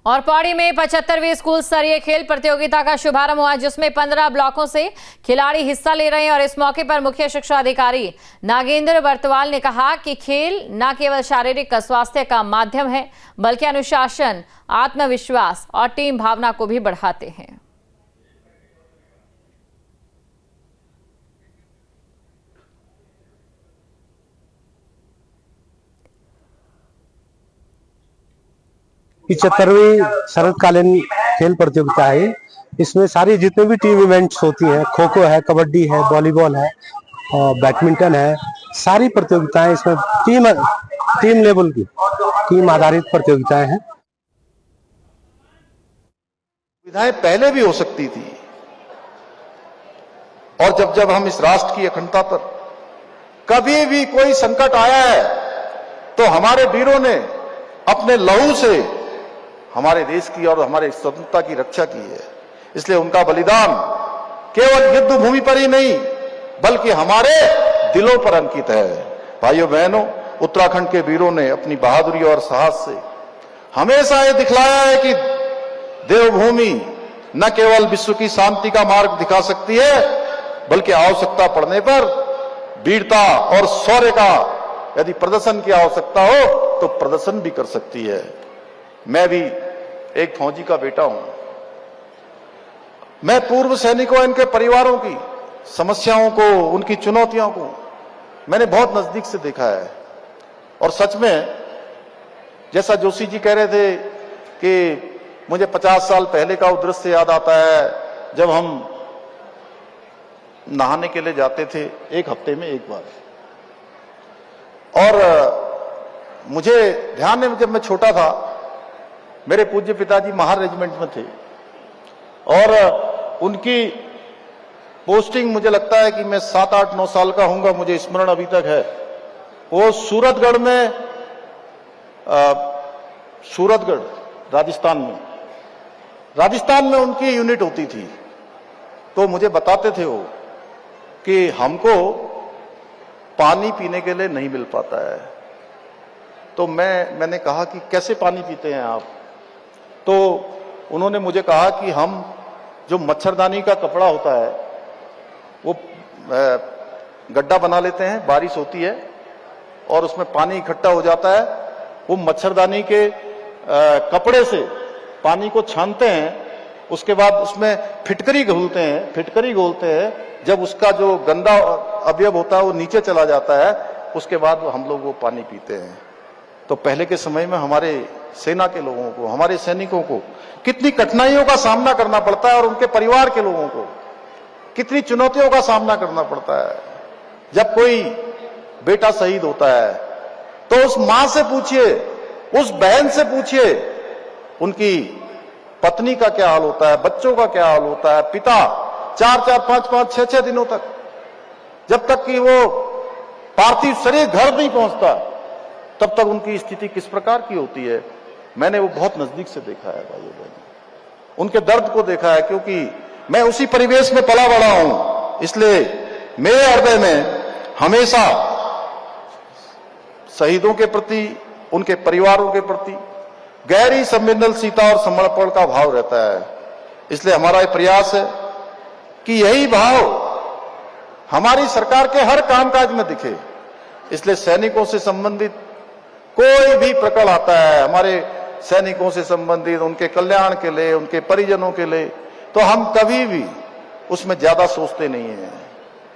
और पौड़ी में 75वीं स्कूल स्तरीय खेल प्रतियोगिता का शुभारंभ हुआ, जिसमें 15 ब्लॉकों से खिलाड़ी हिस्सा ले रहे हैं। और इस मौके पर मुख्य शिक्षा अधिकारी नागेंद्र बर्तवाल ने कहा कि खेल न केवल शारीरिक स्वास्थ्य का माध्यम है, बल्कि अनुशासन, आत्मविश्वास और टीम भावना को भी बढ़ाते हैं। की 74वीं शरतकालीन खेल प्रतियोगिता है। इसमें सारी जितने भी टीम इवेंट्स होती हैं, खो खो है, कबड्डी है, वॉलीबॉल है, बैडमिंटन है, सारी प्रतियोगिताएं इसमें टीम लेवल की टीम आधारित प्रतियोगिताएं हैं। सुविधाएं पहले भी हो सकती थी, और जब हम इस राष्ट्र की अखंडता पर कभी भी कोई संकट आया है तो हमारे वीरों ने अपने लहू से हमारे देश की और हमारे स्वतंत्रता की रक्षा की है। इसलिए उनका बलिदान केवल युद्ध भूमि पर ही नहीं, बल्कि हमारे दिलों पर अंकित है। भाइयों बहनों, उत्तराखंड के वीरों ने अपनी बहादुरी और साहस से हमेशा ये दिखलाया है कि देवभूमि न केवल विश्व की शांति का मार्ग दिखा सकती है, बल्कि आवश्यकता पड़ने पर वीरता और शौर्य का यदि प्रदर्शन की आवश्यकता हो तो प्रदर्शन भी कर सकती है। मैं भी एक फौजी का बेटा हूं। मैं पूर्व सैनिकों, इनके परिवारों की समस्याओं को, उनकी चुनौतियों को मैंने बहुत नजदीक से देखा है। और सच में जैसा जोशी जी कह रहे थे कि मुझे 50 साल पहले का वो दृश्य याद आता है जब हम नहाने के लिए जाते थे एक हफ्ते में एक बार। और मुझे ध्यान है, जब मैं छोटा था, मेरे पूज्य पिताजी महार रेजिमेंट में थे और उनकी पोस्टिंग, मुझे लगता है कि मैं 7, 8, 9 साल का होऊंगा, मुझे स्मरण अभी तक है। वो सूरतगढ़ में, सूरतगढ़ राजस्थान में उनकी यूनिट होती थी। तो मुझे बताते थे वो कि हमको पानी पीने के लिए नहीं मिल पाता है। तो मैंने कहा कि कैसे पानी पीते हैं आप? तो उन्होंने मुझे कहा कि हम जो मच्छरदानी का कपड़ा होता है वो गड्ढा बना लेते हैं, बारिश होती है और उसमें पानी इकट्ठा हो जाता है। वो मच्छरदानी के कपड़े से पानी को छानते हैं, उसके बाद उसमें फिटकरी घोलते हैं। जब उसका जो गंदा अवयव होता है वो नीचे चला जाता है, उसके बाद हम लोग वो पानी पीते हैं। तो पहले के समय में हमारे सेना के लोगों को, हमारे सैनिकों को कितनी कठिनाइयों का सामना करना पड़ता है और उनके परिवार के लोगों को कितनी चुनौतियों का सामना करना पड़ता है। जब कोई बेटा शहीद होता है तो उस मां से पूछिए, उस बहन से पूछिए, उनकी पत्नी का क्या हाल होता है, बच्चों का क्या हाल होता है, पिता 4-4, 5-5, 6-6 दिनों तक, जब तक कि वो पार्थिव शरीर घर नहीं पहुंचता, तब तक उनकी स्थिति किस प्रकार की होती है। मैंने वो बहुत नजदीक से देखा है भाइयों बहनों, उनके दर्द को देखा है, क्योंकि मैं उसी परिवेश में पला बड़ा हूं। इसलिए मेरे हृदय में हमेशा शहीदों के प्रति, उनके परिवारों के प्रति गहरी संवेदनशीलता और समर्पण का भाव रहता है। इसलिए हमारा यह प्रयास है कि यही भाव हमारी सरकार के हर कामकाज में दिखे। इसलिए सैनिकों से संबंधित कोई भी प्रकरण आता है, हमारे सैनिकों से संबंधित, उनके कल्याण के लिए, उनके परिजनों के लिए, तो हम कभी भी उसमें ज्यादा सोचते नहीं हैं।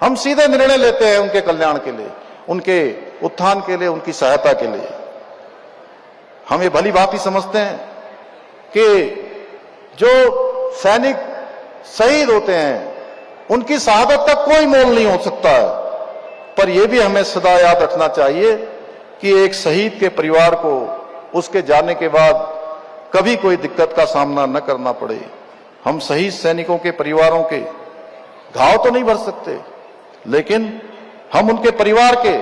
हम सीधे निर्णय लेते हैं उनके कल्याण के लिए, उनके उत्थान के लिए, उनकी सहायता के लिए। हम ये भली भांति समझते हैं कि जो सैनिक शहीद होते हैं उनकी शहादत का कोई मोल नहीं हो सकता है। पर यह भी हमें सदा याद रखना चाहिए कि एक शहीद के परिवार को उसके जाने के बाद कभी कोई दिक्कत का सामना न करना पड़े। हम शहीद सैनिकों के परिवारों के घाव तो नहीं भर सकते, लेकिन हम उनके परिवार के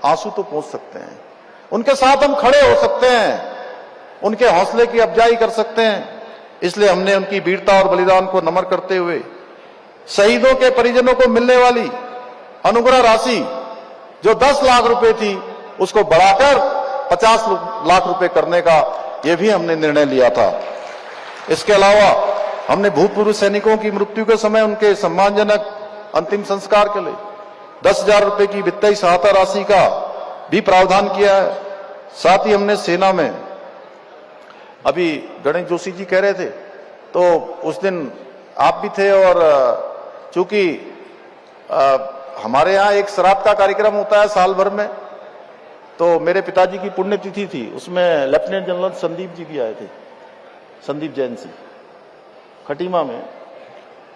आंसू तो पोंछ सकते हैं, उनके साथ हम खड़े हो सकते हैं, उनके हौसले की अफजाई कर सकते हैं। इसलिए हमने उनकी वीरता और बलिदान को नमन करते हुए शहीदों के परिजनों को मिलने वाली अनुग्रह राशि जो 10 लाख रुपए थी, उसको बढ़ाकर 50 लाख रुपए करने का यह भी हमने निर्णय लिया था। इसके अलावा हमने भूतपूर्व सैनिकों की मृत्यु के समय उनके सम्मानजनक अंतिम संस्कार के लिए 10,000 रुपए की वित्तीय सहायता राशि का भी प्रावधान किया है। साथ ही हमने सेना में, अभी गणेश जोशी जी कह रहे थे, तो उस दिन आप भी थे, और चूंकि हमारे यहाँ एक श्राद्ध का कार्यक्रम होता है साल भर में, तो मेरे पिताजी की पुण्यतिथि थी, उसमें लेफ्टिनेंट जनरल संदीप जी भी आए थे, संदीप जैन सिंह, खटीमा में।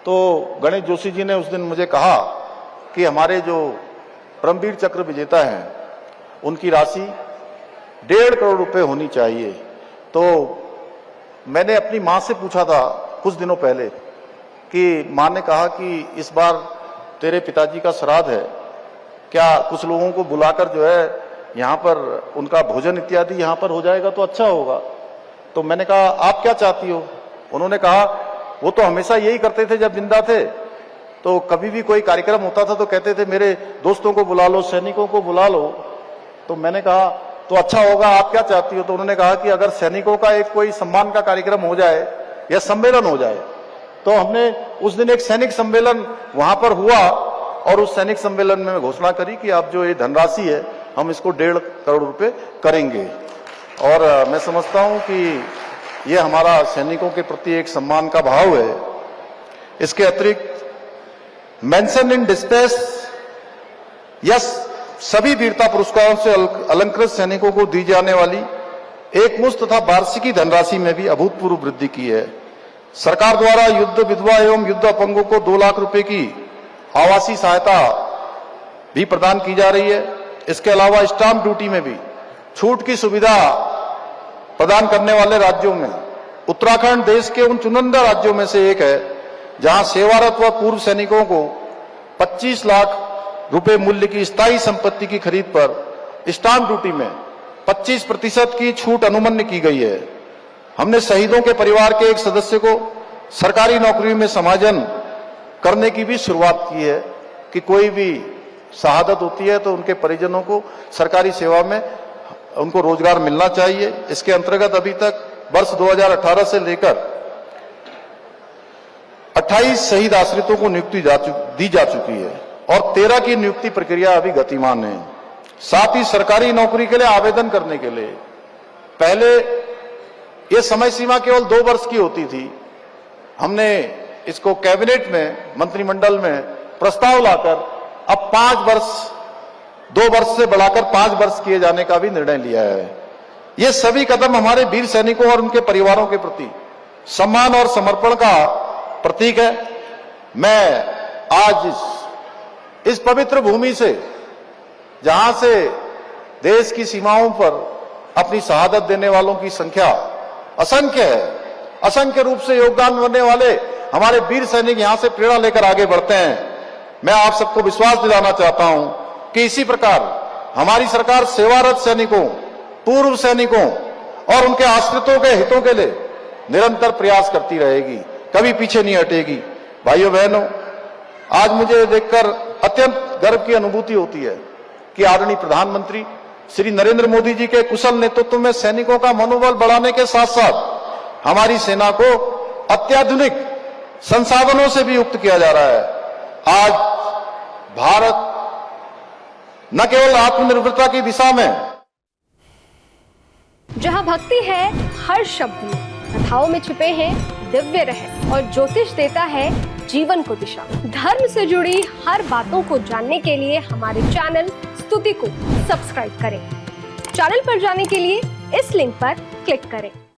तो गणेश जोशी जी ने उस दिन मुझे कहा कि हमारे जो परमवीर चक्र विजेता हैं उनकी राशि 1.5 करोड़ रुपए होनी चाहिए। तो मैंने अपनी मां से पूछा था कुछ दिनों पहले कि मां ने कहा कि इस बार तेरे पिताजी का श्राद्ध है, क्या कुछ लोगों को बुलाकर जो है यहाँ पर उनका भोजन इत्यादि यहाँ पर हो जाएगा तो अच्छा होगा। तो मैंने कहा आप क्या चाहती हो? उन्होंने कहा वो तो हमेशा यही करते थे जब जिंदा थे, तो कभी भी कोई कार्यक्रम होता था तो कहते थे मेरे दोस्तों को बुला लो, सैनिकों को बुला लो। तो मैंने कहा तो अच्छा होगा, आप क्या चाहती हो? तो उन्होंने कहा कि अगर सैनिकों का एक कोई सम्मान का कार्यक्रम हो जाए या सम्मेलन हो जाए। तो हमने उस दिन एक सैनिक सम्मेलन वहां पर हुआ, और उस सैनिक सम्मेलन में घोषणा करी कि अब जो ये धनराशि है हम इसको 1.5 करोड़ रुपए करेंगे। और मैं समझता हूं कि ये हमारा सैनिकों के प्रति एक सम्मान का भाव है। इसके अतिरिक्त मेंशन इन डिस्पेच या सभी वीरता पुरस्कारों से अलंकृत सैनिकों को दी जाने वाली एक मुश्त तथा वार्षिकी धनराशि में भी अभूतपूर्व वृद्धि की है। सरकार द्वारा युद्ध विधवा एवं युद्ध अपंगों को 2 लाख रुपए की आवासीय सहायता भी प्रदान की जा रही है। इसके अलावा स्टाम्प ड्यूटी में भी छूट की सुविधा प्रदान करने वाले राज्यों में उत्तराखंड देश के उन चुनिंदा राज्यों में से एक है जहां सेवारत व पूर्व सैनिकों को 25 लाख रुपए मूल्य की स्थायी संपत्ति की खरीद पर स्टाम्प ड्यूटी में 25% की छूट अनुमन्य की गई है। हमने शहीदों के परिवार के एक सदस्य को सरकारी नौकरी में समायोजन करने की भी शुरुआत की है कि कोई भी शहादत होती है तो उनके परिजनों को सरकारी सेवा में उनको रोजगार मिलना चाहिए। इसके अंतर्गत अभी तक वर्ष 2018 से लेकर 28 शहीद आश्रितों को नियुक्ति दी जा चुकी है और 13 की नियुक्ति प्रक्रिया अभी गतिमान है। साथ ही सरकारी नौकरी के लिए आवेदन करने के लिए पहले ये समय सीमा केवल 2 वर्ष की होती थी। हमने इसको कैबिनेट में, मंत्रिमंडल में प्रस्ताव लाकर अब 5 वर्ष, 2 वर्ष से बढ़ाकर 5 वर्ष किए जाने का भी निर्णय लिया है। ये सभी कदम हमारे वीर सैनिकों और उनके परिवारों के प्रति सम्मान और समर्पण का प्रतीक है। मैं आज इस पवित्र भूमि से, जहां से देश की सीमाओं पर अपनी शहादत देने वालों की संख्या असंख्य है, असंख्य रूप से योगदान करने वाले हमारे वीर सैनिक यहां से प्रेरणा लेकर आगे बढ़ते हैं। मैं आप सबको विश्वास दिलाना चाहता हूं कि इसी प्रकार हमारी सरकार सेवारत सैनिकों, पूर्व सैनिकों और उनके आश्रितों के हितों के लिए निरंतर प्रयास करती रहेगी, कभी पीछे नहीं हटेगी। भाइयों बहनों, आज मुझे देखकर अत्यंत गर्व की अनुभूति होती है कि आदरणीय प्रधानमंत्री श्री नरेंद्र मोदी जी के कुशल नेतृत्व में सैनिकों का मनोबल बढ़ाने के साथ साथ हमारी सेना को अत्याधुनिक संसाधनों से भी युक्त किया जा रहा है। आज भारत न केवल आत्मनिर्भरता की दिशा में, जहां भक्ति है हर शब्द में, कथाओं में छिपे हैं दिव्य रहस्य और ज्योतिष देता है जीवन को दिशा। धर्म से जुड़ी हर बातों को जानने के लिए हमारे चैनल स्तुति को सब्सक्राइब करें। चैनल पर जाने के लिए इस लिंक पर क्लिक करें।